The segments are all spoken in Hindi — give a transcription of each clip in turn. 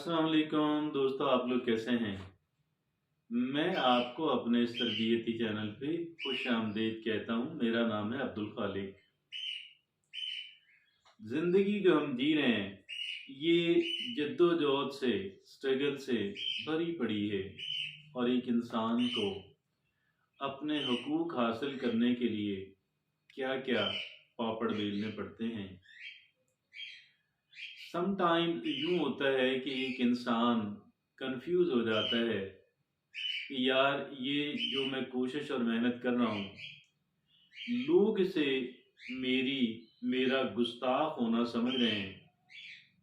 अस्सलाम वालेकुम दोस्तों, आप लोग कैसे हैं। मैं आपको अपने इस तरबियती चैनल पे खुश आमदीद कहता हूँ। मेरा नाम है अब्दुल खालिक। ज़िंदगी जो हम जी रहे हैं ये जद्दोजहद से, स्ट्रगल से भरी पड़ी है और एक इंसान को अपने हुकूक हासिल करने के लिए क्या क्या पापड़ बेलने पड़ते हैं। सम टाइम यूँ होता है कि एक इंसान कंफ्यूज हो जाता है कि यार ये जो मैं कोशिश और मेहनत कर रहा हूँ, लोग इसे मेरी मेरा गुस्ताख होना समझ रहे हैं,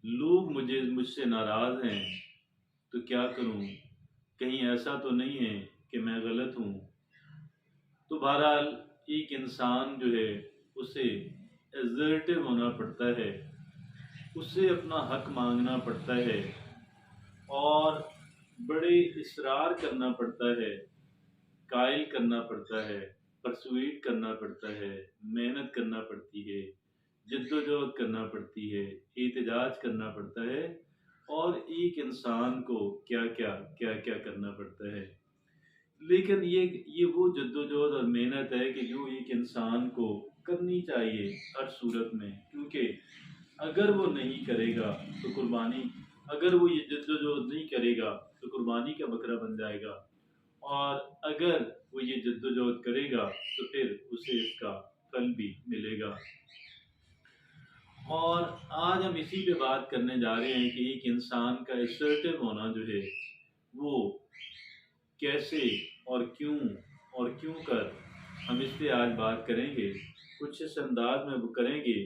लोग मुझसे नाराज़ हैं, तो क्या करूँ? कहीं ऐसा तो नहीं है कि मैं गलत हूँ? तो बहरहाल एक इंसान जो है उसे असर्टिव होना पड़ता है, उसे अपना हक मांगना पड़ता है और बड़े इसरार करना पड़ता है, कायल करना पड़ता है, परसुएट करना पड़ता है, मेहनत करना पड़ती है, जद्दोजहद करना पड़ती है, एहतजाज करना पड़ता है और एक इंसान को क्या क्या करना पड़ता है। लेकिन ये वो जद्दोजहद और मेहनत है कि जो एक इंसान को करनी चाहिए हर सूरत में, क्योंकि अगर वो नहीं करेगा तो कुर्बानी, अगर वो ये जद्दोजहद नहीं करेगा तो कुर्बानी का बकरा बन जाएगा, और अगर वो ये जद्दोजहद करेगा तो फिर उसे इसका फल भी मिलेगा। और आज हम इसी पे बात करने जा रहे हैं कि एक इंसान का असर्टिव होना जो है वो कैसे और क्यों कर, हम इस पे आज बात करेंगे। कुछ इस अंदाज में वो करेंगे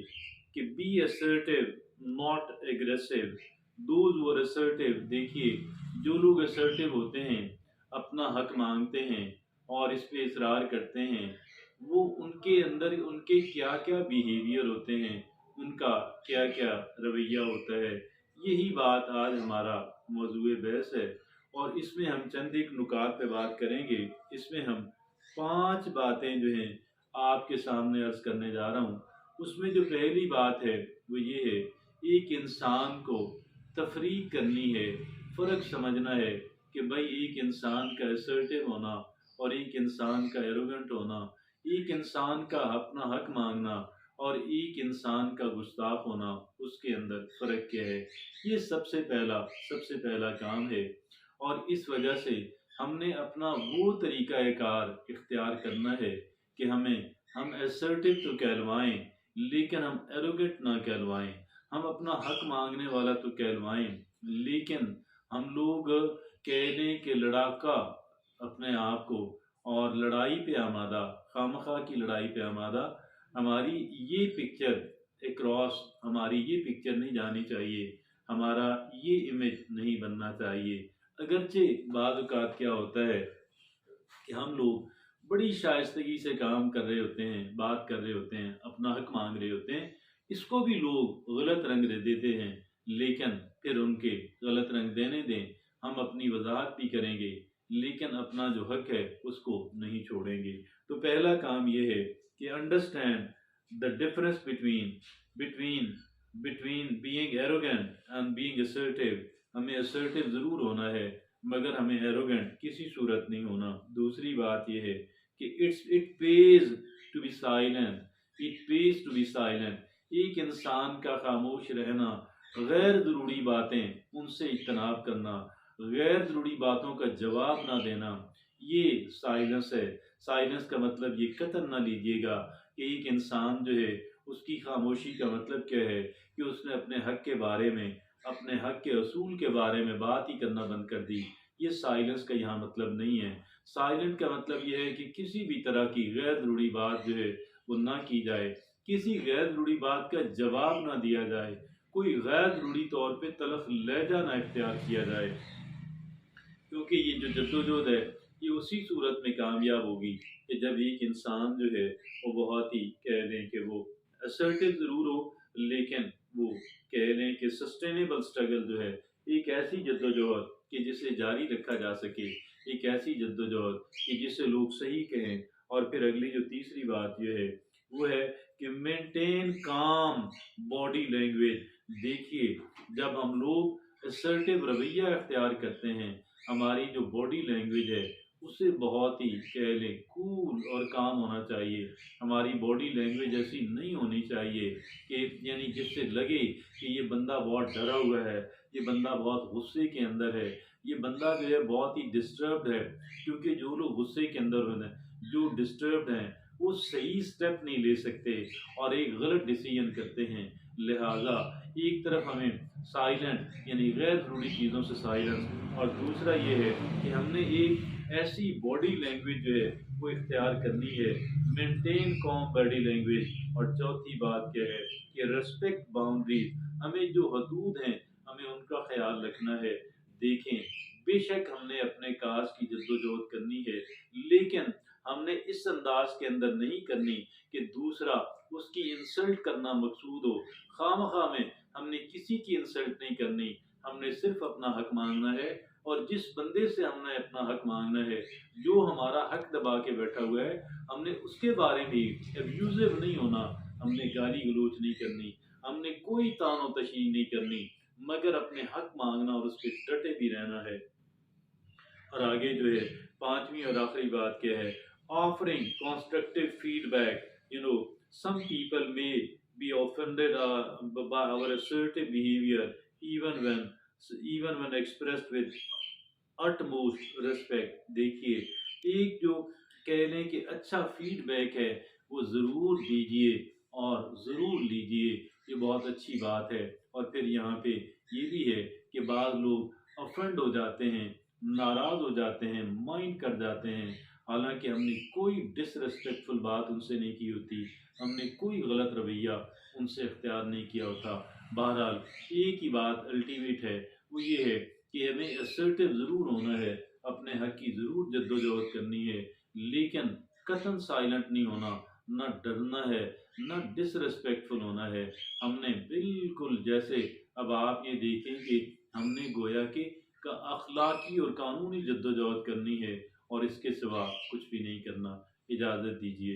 कि be assertive not aggressive. Those were assertive, देखिए जो लोग असर्टिव होते हैं, अपना हक मांगते हैं और इस पे इसरार करते हैं, वो उनके अंदर उनके क्या क्या बिहेवियर होते हैं, उनका क्या क्या रवैया होता है। यही बात आज हमारा मौजूए बहस है और इसमें हम चंद एक नुकात पे बात करेंगे। इसमें हम 5 बातें जो हैं आपके सामने अर्ज करने जा रहा हूँ। उसमें जो पहली बात है वो ये है, एक इंसान को तफरीक करनी है, फ़र्क समझना है कि भाई एक इंसान का असर्टिव होना और एक इंसान का एरोगेंट होना, एक इंसान का अपना हक मांगना और एक इंसान का गुस्ताख होना, उसके अंदर फ़र्क क्या है। ये सबसे पहला काम है और इस वजह से हमने अपना वो तरीक़ाकार इख्तियार करना है कि हम असर्टिव तो कहलवाएँ, लेकिन हम एरोगेंट ना कहलवाएँ। हम अपना हक मांगने वाला तो कहलवाएँ, लेकिन हम लोग कह दें कि लड़ाका अपने आप को और लड़ाई पे आमादा, खामखा की लड़ाई पे आमादा, हमारी ये पिक्चर एक्रॉस, हमारी ये पिक्चर नहीं जानी चाहिए, हमारा ये इमेज नहीं बनना चाहिए। अगरचे बाद औक़ात क्या होता है कि हम लोग बड़ी शाइस्तगी से काम कर रहे होते हैं, बात कर रहे होते हैं, अपना हक मांग रहे होते हैं, इसको भी लोग गलत रंग दे देते हैं, लेकिन फिर उनके गलत रंग देने दें, हम अपनी वजाहत भी करेंगे, लेकिन अपना जो हक है उसको नहीं छोड़ेंगे। तो पहला काम ये है कि understand the difference between between between being arrogant and being assertive. हमें असर्टिव ज़रूर होना है, मगर हमें एरोगेंट किसी सूरत नहीं होना। दूसरी बात यह है कि it pays to be silent, it pays to be silent. एक इंसान का खामोश रहना, गैर ज़रूरी बातें उनसे इज्तनाब करना, गैर ज़रूरी बातों का जवाब ना देना, ये साइलेंस है। साइलेंस का मतलब ये कतई ना लीजिएगा कि एक इंसान जो है उसकी खामोशी का मतलब क्या है कि उसने अपने हक के बारे में, अपने हक के असूल के बारे में बात ही करना बंद कर दी। ये साइलेंस का यहाँ मतलब नहीं है। साइलेंट का मतलब ये है कि किसी भी तरह की गैर ज़रूरी बात जो है वो ना की जाए, किसी गैर ज़रूरी बात का जवाब ना दिया जाए, कोई गैर ज़रूरी तौर पे तलख लहजा ना इख्तियार किया जाए, क्योंकि ये जो जद्दोजहद है ये उसी सूरत में कामयाब होगी कि जब एक इंसान जो है वो बहुत ही कह लें कि वो असर्टिव ज़रूर हो, लेकिन वो कह लें कि सस्टेनेबल स्ट्रगल जो है, एक ऐसी जद्दोजहद कि जिसे जारी रखा जा सके, एक ऐसी जद्दोजहद कि जिसे लोग सही कहें। और फिर अगली जो तीसरी बात ये है वो है कि मेंटेन काम बॉडी लैंग्वेज। देखिए, जब हम लोग असर्टिव रवैया अख्तियार करते हैं, हमारी जो बॉडी लैंग्वेज है उससे बहुत ही कह लें कूल और काम होना चाहिए। हमारी बॉडी लैंग्वेज ऐसी नहीं होनी चाहिए कि यानी जिससे लगे कि ये बंदा बहुत डरा हुआ है, ये बंदा बहुत गुस्से के अंदर है, ये बंदा जो है बहुत ही डिस्टर्ब्ड है। क्योंकि जो लोग गुस्से के अंदर होते हैं, जो डिस्टर्ब्ड हैं, वो सही स्टेप नहीं ले सकते और एक गलत डिसीजन करते हैं। लिहाजा एक तरफ हमें साइलेंट यानी गैर ज़रूरी चीज़ों से साइलेंस, और दूसरा ये है कि हमने एक ऐसी बॉडी लैंग्वेज जो है वो इख्तियार करनी है, मेंटेन कॉम बॉडी लैंग्वेज। और चौथी बात क्या है कि रेस्पेक्ट बाउंड्रीज, हमें जो हदूद हैं हमें उनका ख्याल रखना है। देखें, बेशक हमने अपने काज की जद्दोजहद करनी है, लेकिन हमने इस अंदाज के अंदर नहीं करनी कि दूसरा उसकी इंसल्ट करना मकसूद हो। खामखा में हमने किसी की इंसल्ट नहीं करनी, हमने सिर्फ अपना हक मांगना है। और जिस बंदे से हमने अपना हक मांगना है, जो हमारा हक दबा के बैठा हुआ है, हमने उसके बारे में अब्यूजिव नहीं होना, हमने गाली गलोच नहीं करनी, हमने कोई तानो तशीन नहीं करनी, मगर अपने हक मांगना और उस पर डटे भी रहना है। और आगे जो है पांचवी और आखिरी बात क्या है, offering constructive feedback. Some people may be offended by our assertive behavior, even when even when expressed with utmost respect। देखिए, एक जो कह लें कि अच्छा फीडबैक है वो ज़रूर दीजिए और ज़रूर लीजिए, ये बहुत अच्छी बात है। और फिर यहाँ पे ये भी है कि बाद लोग ऑफेंड हो जाते हैं, नाराज़ हो जाते हैं, माइंड कर जाते हैं, हालांकि हमने कोई डिसरिस्पेक्टफुल बात उनसे नहीं की होती, हमने कोई गलत रवैया उनसे इख्तियार नहीं किया होता। बहरहाल एक ही बात अल्टीमेट है, वो ये है कि हमें असर्टिव ज़रूर होना है, अपने हक की ज़रूर जद्दोजहद करनी है, लेकिन कतन साइलेंट नहीं होना, ना डरना है, ना डिसरिस्पेक्टफुल होना है। हमने बिल्कुल जैसे अब आप ये देखें कि हमने गोया कि का अखलाकी और कानूनी जद्दोजहद करनी है और इसके सिवा कुछ भी नहीं करना। इजाज़त दीजिए।